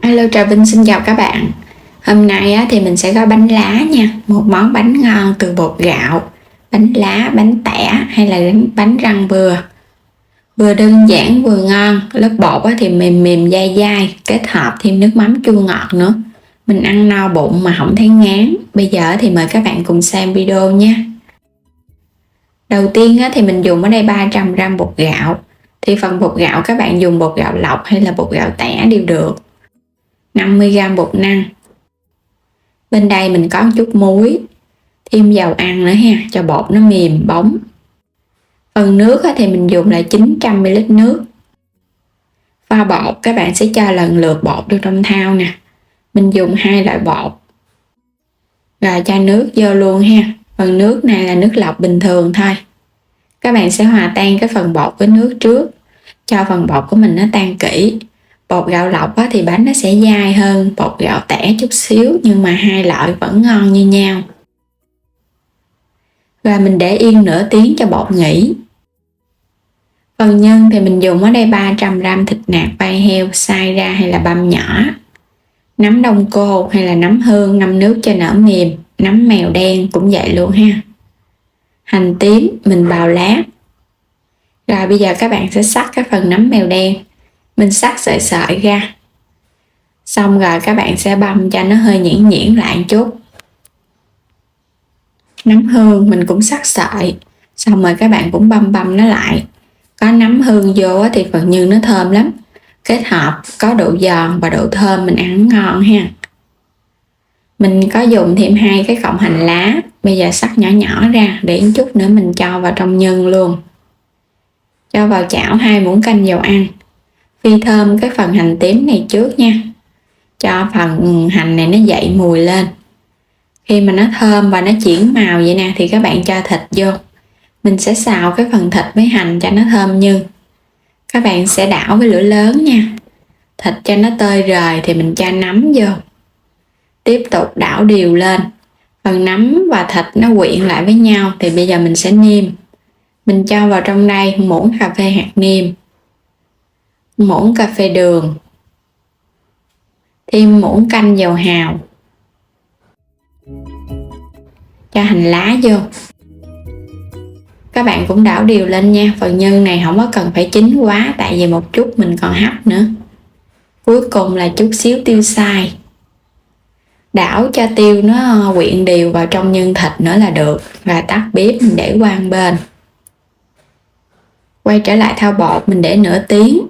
Hello, Trà Vinh xin chào các bạn. Hôm nay thì mình sẽ gói bánh lá nha. Một món bánh ngon từ bột gạo. Bánh lá, bánh tẻ hay là bánh răng vừa. Vừa đơn giản vừa ngon. Lớp bột thì mềm mềm dai dai. Kết hợp thêm nước mắm chua ngọt nữa. Mình ăn no bụng mà không thấy ngán. Bây giờ thì mời các bạn cùng xem video nha. Đầu tiên thì mình dùng ở đây 300g bột gạo. Thì phần bột gạo các bạn dùng bột gạo lọc hay là bột gạo tẻ đều được. 50g bột năng. Bên đây mình có một chút muối, thêm dầu ăn nữa ha, cho bột nó mềm bóng. Phần nước thì mình dùng là 900ml nước. Pha bột các bạn sẽ cho lần lượt bột vô trong thao nè. Mình dùng 2 loại bột. Rồi cho nước vô luôn ha. Phần nước này là nước lọc bình thường thôi. Các bạn sẽ hòa tan cái phần bột với nước trước, cho phần bột của mình nó tan kỹ. Bột gạo lọc thì bánh nó sẽ dai hơn bột gạo tẻ chút xíu, nhưng mà hai loại vẫn ngon như nhau. Rồi mình để yên nửa tiếng cho bột nghỉ. Phần nhân thì mình dùng ở đây 300g thịt nạc bay heo xay ra hay là băm nhỏ. Nấm đông cô hay là nấm hương ngâm nước cho nở mềm. Nấm mèo đen cũng vậy luôn ha. Hành tím mình bào lát. Rồi bây giờ các bạn sẽ xắt cái phần nấm mèo đen. Mình xắt sợi sợi ra. Xong rồi các bạn sẽ băm cho nó hơi nhuyễn nhuyễn lại một chút. Nấm hương mình cũng xắt sợi. Xong rồi các bạn cũng băm nó lại. Có nấm hương vô thì phần nhân nó thơm lắm. Kết hợp có độ giòn và độ thơm mình ăn ngon ha. Mình có dùng thêm 2 cái cọng hành lá. Bây giờ xắt nhỏ nhỏ ra để một chút nữa mình cho vào trong nhân luôn. Cho vào chảo 2 muỗng canh dầu ăn. Phi thơm cái phần hành tím này trước nha, cho phần hành này nó dậy mùi lên. Khi mà nó thơm và nó chuyển màu vậy nè thì các bạn cho thịt vô. Mình sẽ xào cái phần thịt với hành cho nó thơm nhân. Các bạn sẽ đảo với lửa lớn nha. Thịt cho nó tơi rời thì mình cho nấm vô. Tiếp tục đảo đều lên. Phần nấm và thịt nó quyện lại với nhau thì bây giờ mình sẽ nêm. Mình cho vào trong đây muỗng cà phê hạt nêm, muỗng cà phê đường, thêm muỗng canh dầu hào, cho hành lá vô. Các bạn cũng đảo đều lên nha. Phần nhân này không có cần phải chín quá, tại vì một chút mình còn hấp nữa. Cuối cùng là chút xíu tiêu xay. Đảo cho tiêu nó quyện đều vào trong nhân thịt nữa là được. Và tắt bếp mình để qua một bên. Quay trở lại thao bột mình để nửa tiếng.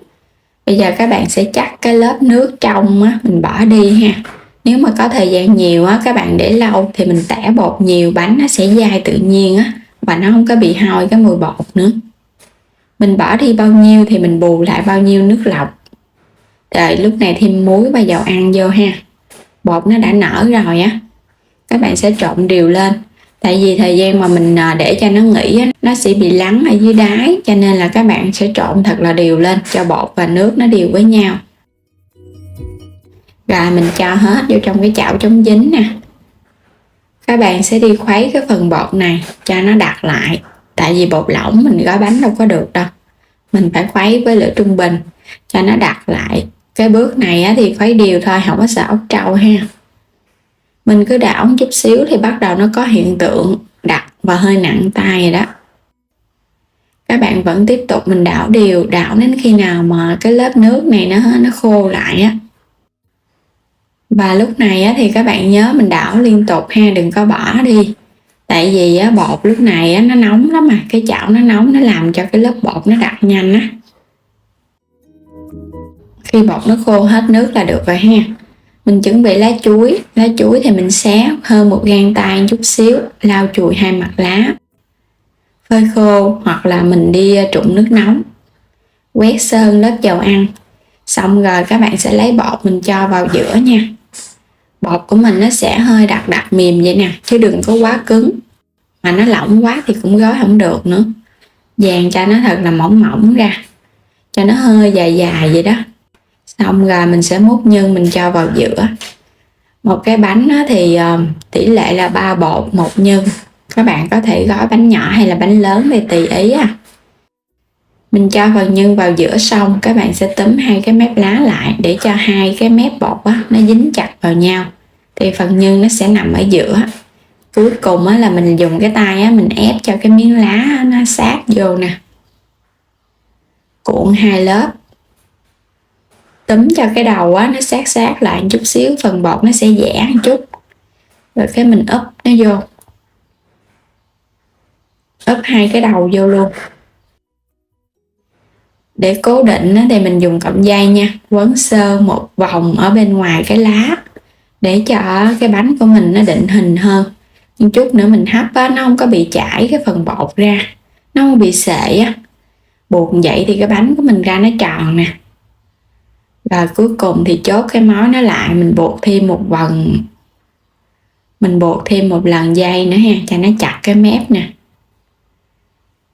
Bây giờ các bạn sẽ chắc cái lớp nước trong mình bỏ đi ha. Nếu mà có thời gian nhiều các bạn để lâu thì mình tẻ bột nhiều, bánh nó sẽ dai tự nhiên và nó không có bị hôi cái mùi bột nữa. Mình bỏ đi bao nhiêu thì mình bù lại bao nhiêu nước lọc. Rồi lúc này thêm muối và dầu ăn vô ha. Bột nó đã nở rồi các bạn sẽ trộn đều lên. Tại vì thời gian mà mình để cho nó nghỉ nó sẽ bị lắng ở dưới đáy, cho nên là các bạn sẽ trộn thật là đều lên cho bột và nước nó đều với nhau. Rồi mình cho hết vô trong cái chảo chống dính nè. Các bạn sẽ đi khuấy cái phần bột này cho nó đặc lại. Tại vì bột lỏng mình gói bánh đâu có được đâu. Mình phải khuấy với lửa trung bình cho nó đặc lại. Cái bước này thì khuấy đều thôi, không có sợ ốc trâu ha. Mình cứ đảo một chút xíu thì bắt đầu nó có hiện tượng đặc và hơi nặng tay rồi đó. Các bạn vẫn tiếp tục mình đảo đều, đảo đến khi nào mà cái lớp nước này nó khô lại Và lúc này thì các bạn nhớ mình đảo liên tục ha, đừng có bỏ đi. Tại vì bột lúc này nó nóng lắm mà, cái chảo nó nóng nó làm cho cái lớp bột nó đặc nhanh Khi bột nó khô hết nước là được rồi ha. Mình chuẩn bị lá chuối thì mình xé hơn 1 gang tay chút xíu, lau chùi 2 mặt lá. Phơi khô hoặc là mình đi trụng nước nóng. Quét sơn lớp dầu ăn. Xong rồi các bạn sẽ lấy bột mình cho vào giữa nha. Bột của mình nó sẽ hơi đặc mềm vậy nè, chứ đừng có quá cứng. Mà nó lỏng quá thì cũng gói không được nữa. Dàn cho nó thật là mỏng mỏng ra, cho nó hơi dài dài vậy đó. Xong rồi mình sẽ múc nhân mình cho vào giữa. Một cái bánh thì tỷ lệ là 3 bột 1 nhân. Các bạn có thể gói bánh nhỏ hay là bánh lớn thì tùy ý Mình cho phần nhân vào giữa xong, các bạn sẽ túm hai cái mép lá lại để cho hai cái mép bột á, nó dính chặt vào nhau. Thì phần nhân nó sẽ nằm ở giữa. Cuối cùng á, là mình dùng cái tay á, mình ép cho cái miếng lá á, nó sát vô nè. Cuộn hai lớp. Túm cho cái đầu á, nó sát lại một chút xíu, phần bột nó sẽ giãn một chút. Rồi cái mình úp nó vô. Úp hai cái đầu vô luôn. Để cố định á, thì mình dùng cọng dây nha, quấn sơ một vòng ở bên ngoài cái lá để cho cái bánh của mình nó định hình hơn. Một chút nữa mình hấp á, nó không có bị chảy cái phần bột ra, nó không bị sệ á. Buộc vậy thì cái bánh của mình ra nó tròn nè. Và cuối cùng thì chốt cái mối nó lại, mình buộc thêm một vòng, mình buộc thêm một lần dây nữa ha, cho nó chặt cái mép nè.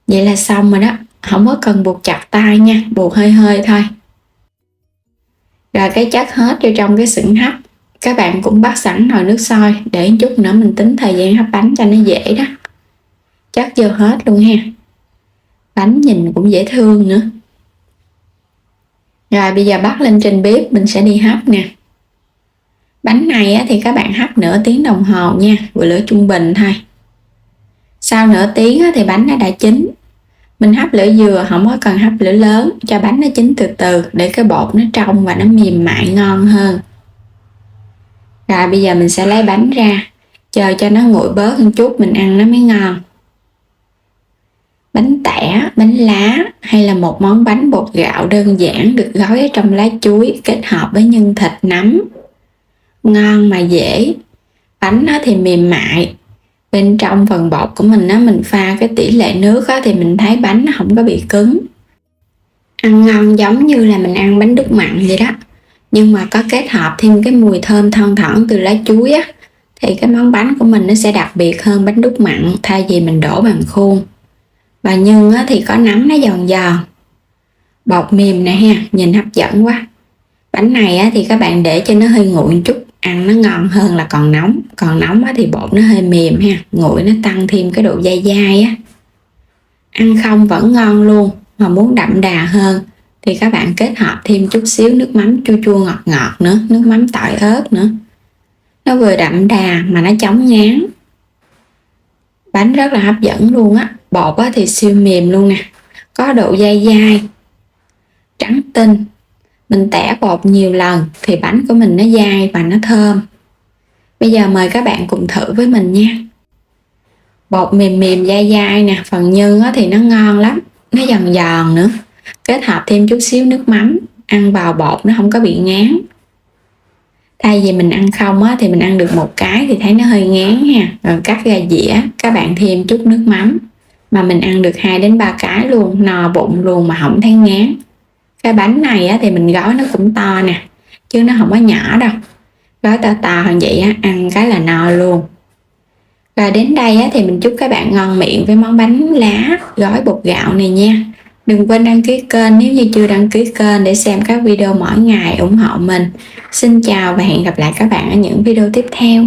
Vậy là xong rồi đó, không có cần buộc chặt tay nha, buộc hơi hơi thôi. Rồi cái chất hết vô trong cái xửng hấp. Các bạn cũng bắt sẵn nồi nước sôi để chút nữa mình tính thời gian hấp bánh cho nó dễ đó. Chất vô hết luôn ha. Bánh nhìn cũng dễ thương nữa. Rồi bây giờ bắt lên trên bếp, mình sẽ đi hấp nè. Bánh này thì các bạn hấp nửa tiếng đồng hồ nha, với lửa trung bình thôi. Sau nửa tiếng thì bánh nó đã chín. Mình hấp lửa vừa, không có cần hấp lửa lớn, cho bánh nó chín từ từ để cái bột nó trong và nó mềm mại ngon hơn. Rồi bây giờ mình sẽ lấy bánh ra, chờ cho nó nguội bớt một chút mình ăn nó mới ngon. Bánh tẻ, bánh lá hay là một món bánh bột gạo đơn giản được gói ở trong lá chuối kết hợp với nhân thịt nấm. Ngon mà dễ. Bánh nó thì mềm mại. Bên trong phần bột của mình á, mình pha cái tỷ lệ nước á, thì mình thấy bánh nó không có bị cứng. Ăn ngon giống như là mình ăn bánh đúc mặn vậy đó. Nhưng mà có kết hợp thêm cái mùi thơm thoang thoảng từ lá chuối á, thì cái món bánh của mình nó sẽ đặc biệt hơn bánh đúc mặn thay vì mình đổ bằng khuôn. Và nhân á, thì có nấm nó giòn giòn. Bột mềm nè ha, nhìn hấp dẫn quá. Bánh này á, thì các bạn để cho nó hơi nguội một chút, ăn nó ngon hơn là còn nóng. Còn nóng á, thì bột nó hơi mềm ha, nguội nó tăng thêm cái độ dai dai á. Ăn không vẫn ngon luôn, mà muốn đậm đà hơn thì các bạn kết hợp thêm chút xíu nước mắm chua chua ngọt ngọt nữa, nước mắm tỏi ớt nữa. Nó vừa đậm đà mà nó chống ngán. Bánh rất là hấp dẫn luôn á, bột á thì siêu mềm luôn nè, có độ dai dai, trắng tinh. Mình tẻ bột nhiều lần thì bánh của mình nó dai và nó thơm. Bây giờ mời các bạn cùng thử với mình nha. Bột mềm mềm dai dai nè, phần nhân á thì nó ngon lắm, nó giòn giòn nữa. Kết hợp thêm chút xíu nước mắm, ăn vào bột nó không có bị ngán. Thay vì mình ăn không á, thì mình ăn được một cái thì thấy nó hơi ngán ha. Rồi cắt ra dĩa, các bạn thêm chút nước mắm. Mà mình ăn được 2 đến 3 cái luôn, no bụng luôn mà không thấy ngán. Cái bánh này á, thì mình gói nó cũng to nè, chứ nó không có nhỏ đâu. Gói to to hơn vậy á, ăn cái là no luôn. Và đến đây á, thì mình chúc các bạn ngon miệng với món bánh lá gói bột gạo này nha. Đừng quên đăng ký kênh nếu như chưa đăng ký kênh để xem các video mỗi ngày ủng hộ mình. Xin chào và hẹn gặp lại các bạn ở những video tiếp theo.